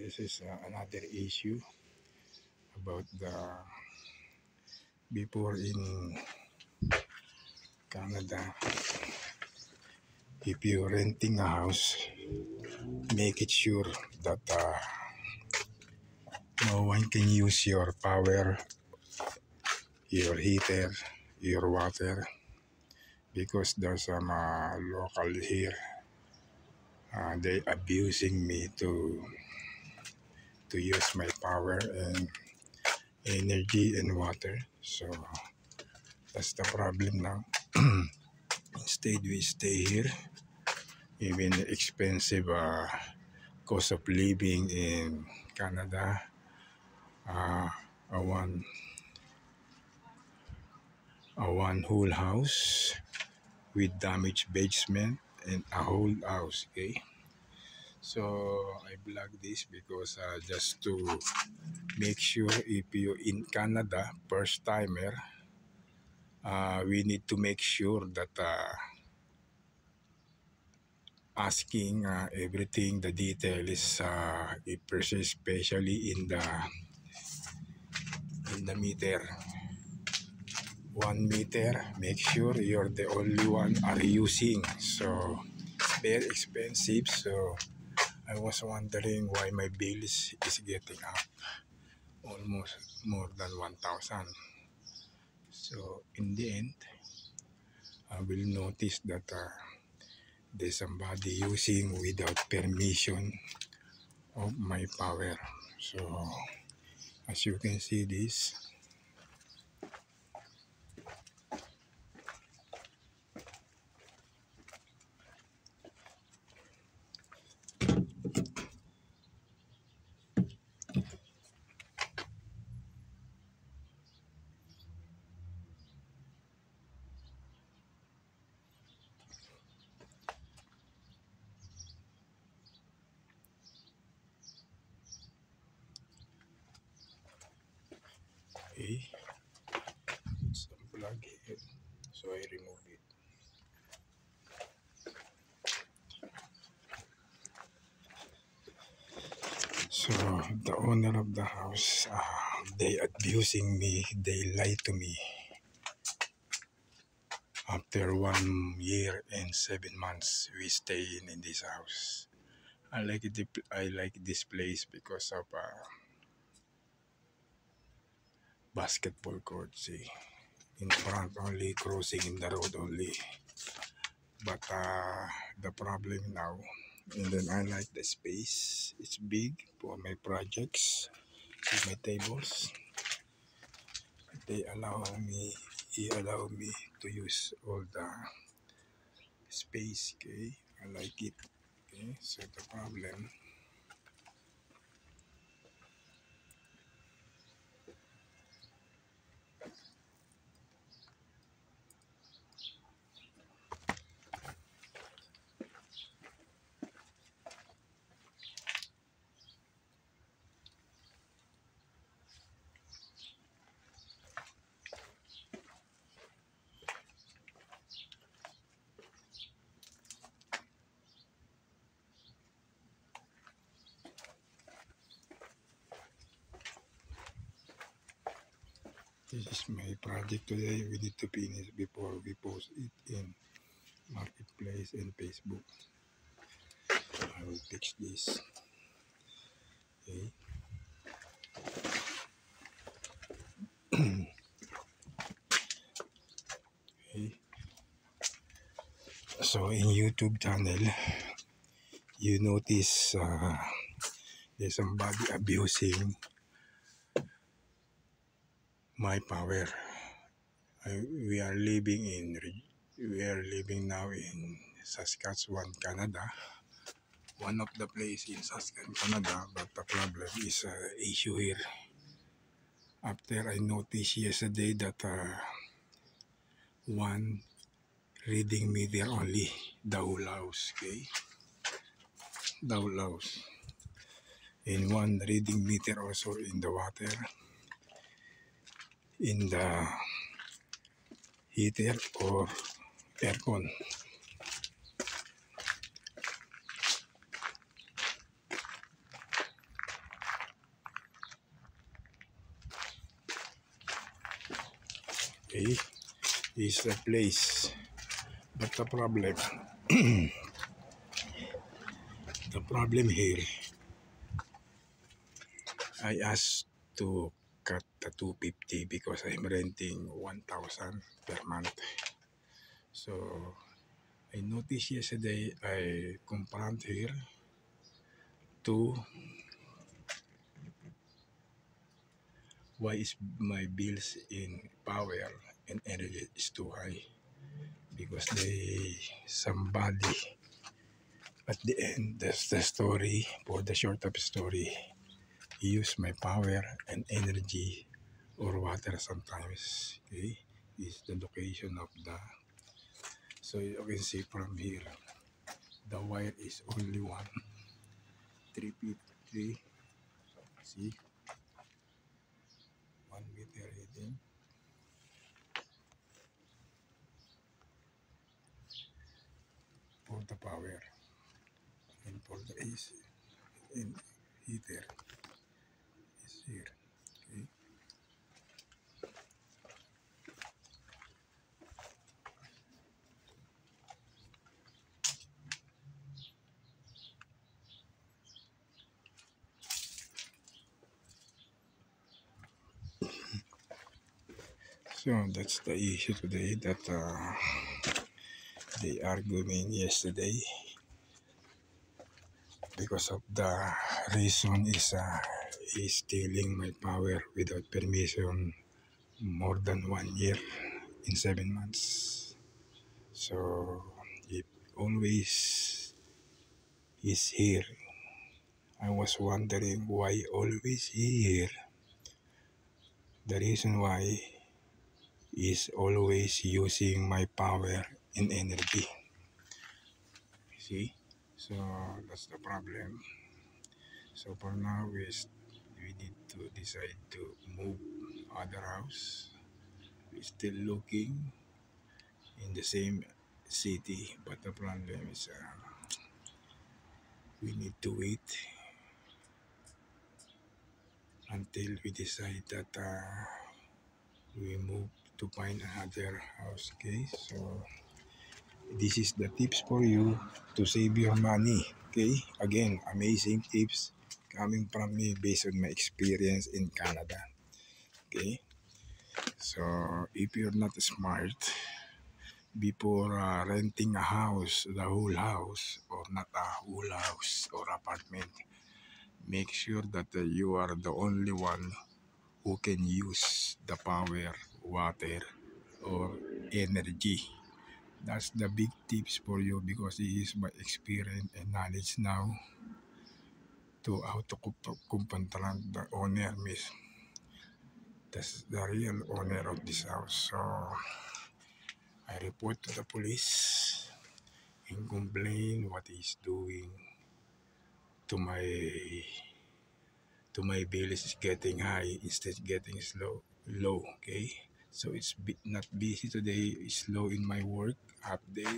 This is another issue about the before in Canada. If you're renting a house, make it sure that no one can use your power, your heater, your water, because there's some local here. They abusing me to use my power and energy and water. So that's the problem now. Instead, we stay here. Even expensive cost of living in Canada. A one whole house with damaged basement and a whole house. Okay. So I vlog this because just to make sure if you in Canada first timer, we need to make sure that asking everything the detail is especially in the meter. 1 meter, make sure you're the only one are using. So it's very expensive. So I was wondering why my bill is getting up almost more than 1,000. So in the end, I will notice that there's somebody using without permission of my power. So as you can see this, okay, it's unplugged here, so I remove it. So the owner of the house, they abusing me, they lie to me. After 1 year and 7 months, we stay in this house. I like this place because of basketball court. See, in front only, crossing in the road only. But the problem now, and then I like the space. It's big for my projects. See my tables. They allow me to use all the space. Okay, I like it. Okay, so the problem, this is my project today. We need to finish before we post it in Marketplace and Facebook. I will fix this. Okay. Okay. So in YouTube channel, you notice there's somebody abusing my power. We are living now in Saskatchewan, Canada. One of the place in Saskatchewan, Canada, but the problem is issue here. After I noticed yesterday that one reading meter only, the whole house, okay? The whole house. And one reading meter also in the water, in the heater or aircon. Okay, is the place. But the problem, the problem here, I asked to cut the 250 because I'm renting 1,000 per month. So I noticed yesterday I confront here to why is my bills in power and energy is too high, because somebody at the end, that's the story. For the short of story, use my power and energy or water sometimes. Okay, is the location of the, so you can see from here the wire is only 3 feet 3. See, 1 meter reading for the power and for the AC and heater is here. Okay, so that's the issue today that they arguing yesterday, because of the reason is he's stealing my power without permission more than 1 year in 7 months. So if always he's here, I was wondering why always he here. The reason why is always using my power and energy. See, so that's the problem. So for now we need to decide to move other house. We're still looking in the same city, but the problem is we need to wait until we decide that we move to find another house. Okay, so this is the tips for you to save your money. Okay, again, amazing tips coming from me based on my experience in Canada. Okay, so if you're not smart before renting a house, the whole house, or not a whole house or apartment, make sure that you are the only one who can use the power, water, or energy. That's the big tips for you, because this is my experience and knowledge now to how to confront the owner, miss. That's the real owner of this house. So I report to the police and complain what he's doing to my bills is getting high instead getting low. Okay, so it's not busy today, it's slow in my work, half day,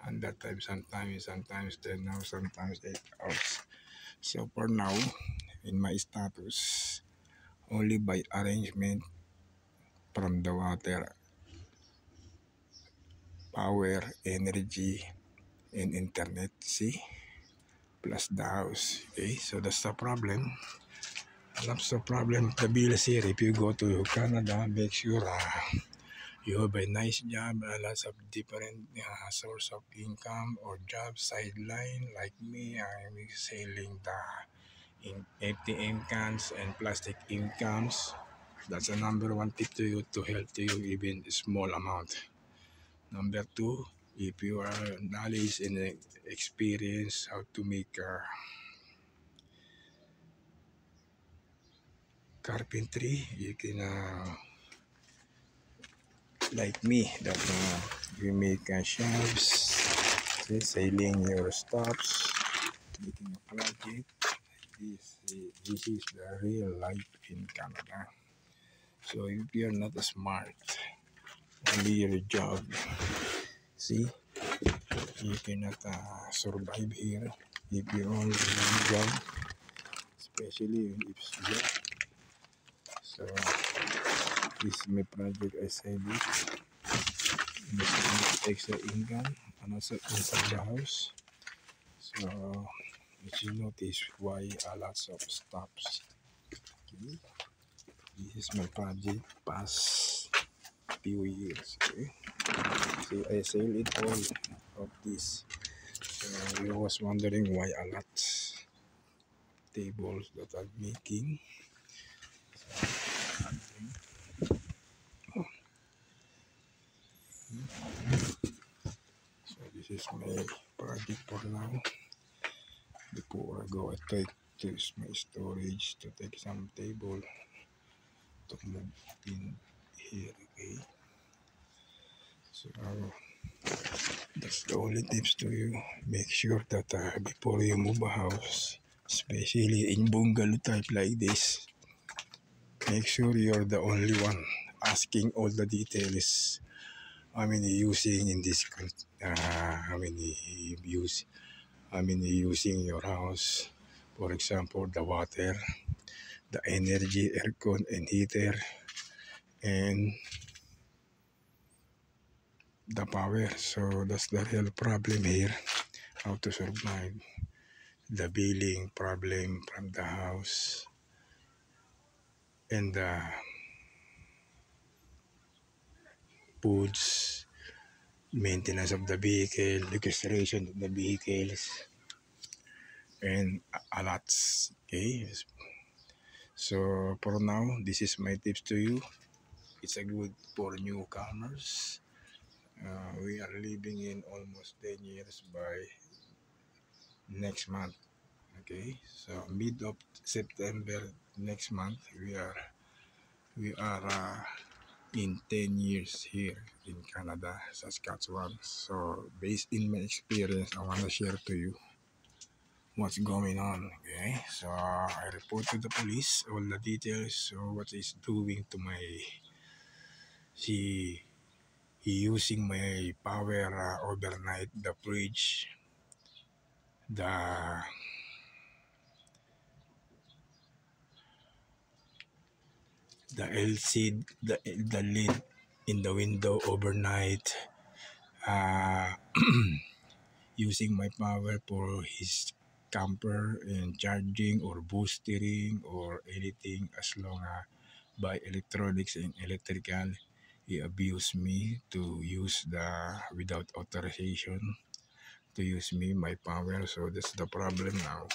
and that time sometimes 10 hours, sometimes 8 hours. So for now, in my status, only by arrangement from the water, power, energy, and internet, see, plus the house. Okay, so that's the problem. Lots of problem with the bills here. If you go to Canada, make sure you have a nice job, lots of different source of income or job sideline. Like me, I'm selling the ATM cans and plastic incomes. That's a number one tip to you, to help to you even a small amount. Number two, if you are knowledge and experience how to make carpentry, you can like me that you make shelves, selling your stuffs, making a project. This is the real life in Canada. So if you're not smart, only your job, see, you cannot survive here if you only one job, especially if it's job. So This is my project. I said it. This extra income and also inside the house. So as you notice why a lots of stops. Okay. This is my project past few years. Okay. See, I sell it all of this. So you was wondering why a lot tables that I'm making. So this is my project for now. Before I go, I take this my storage to take some table to move in here. Okay. So that's the only tips to you. Make sure that before you move a house, especially in bungalow type like this, make sure you're the only one asking all the details. How many using in this? How many use? How many using your house? For example, the water, the energy, aircon, and heater, and the power. So that's the real problem here. How to survive the billing problem from the house and the foods, maintenance of the vehicle, registration of the vehicles, and a lot. Okay. So for now, this is my tips to you. It's a good for newcomers. We are living in almost 10 years by next month. Okay, so mid of September next month we are in 10 years here in Canada, Saskatchewan. So based in my experience, I want to share to you what's going on. Okay, so I report to the police all the details. So what is doing to my he using my power overnight, the fridge, the LCD, the lid in the window overnight, uh, using my power for his camper and charging or boosting or anything as long as by electronics and electrical. He abused me to use the without authorization to use me my power. So that's the problem now.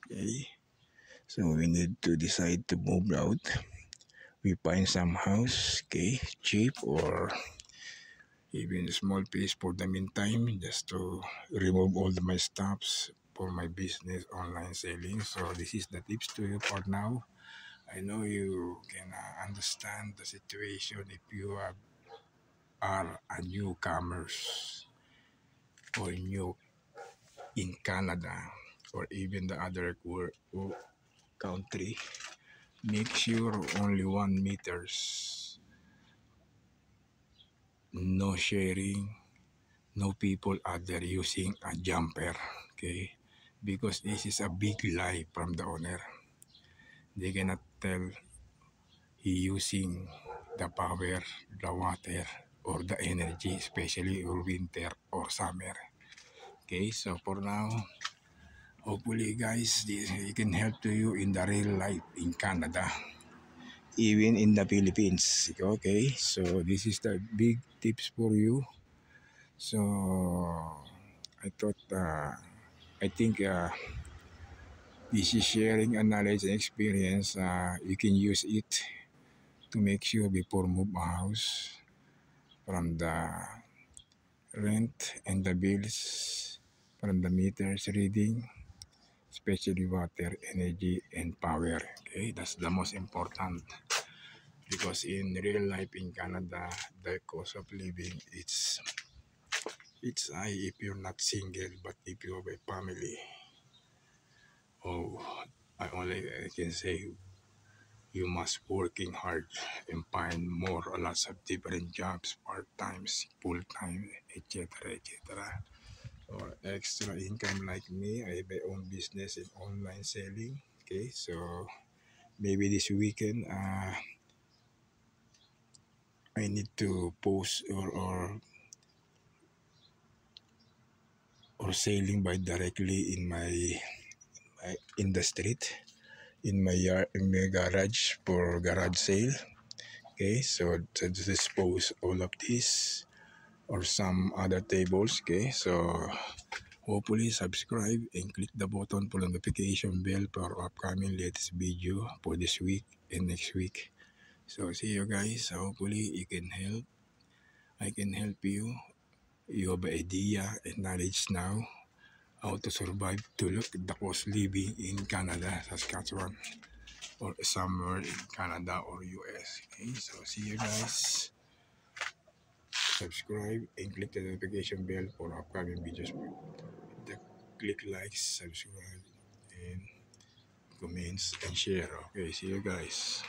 Okay. So we need to decide to move out. We find some house, okay, cheap or even a small place for the meantime, just to remove all my stuffs for my business online selling. So this is the tips to you for now. I know you can understand the situation if you are a newcomers or new in Canada or even the other country. Make sure only 1 meters, no sharing, no people out there using a jumper, okay? Because this is a big lie from the owner. They cannot tell he using the power, the water, or the energy, especially or winter or summer. Okay, so for now, hopefully guys, this can help to you in the real life in Canada, even in the Philippines. Okay, so this is the big tips for you. So I thought, I think this is sharing a knowledge and experience. You can use it to make sure before move a house from the rent and the bills, from the meters reading, especially water, energy, and power. Okay, that's the most important because in real life in Canada, the cost of living it's high if you're not single, but if you have a family. Oh, I can say you must working hard and find more lots of different jobs, part times, full time, etc. etc. Or extra income like me. I have my own business in online selling. Okay, so maybe this weekend I need to post or sailing by directly in the street, in my yard, in my garage for garage sale. Okay, so to dispose all of this or some other tables. Okay, so hopefully subscribe and click the button for notification bell for upcoming latest video for this week and next week. So see you guys. Hopefully you can help. I can help you. You have an idea and knowledge now how to survive to look at the cost living in Canada, Saskatchewan, or somewhere in Canada or US. Okay, so see you guys. Subscribe and click the notification bell for upcoming videos. Click likes, subscribe, and comments and share. Okay, see you guys.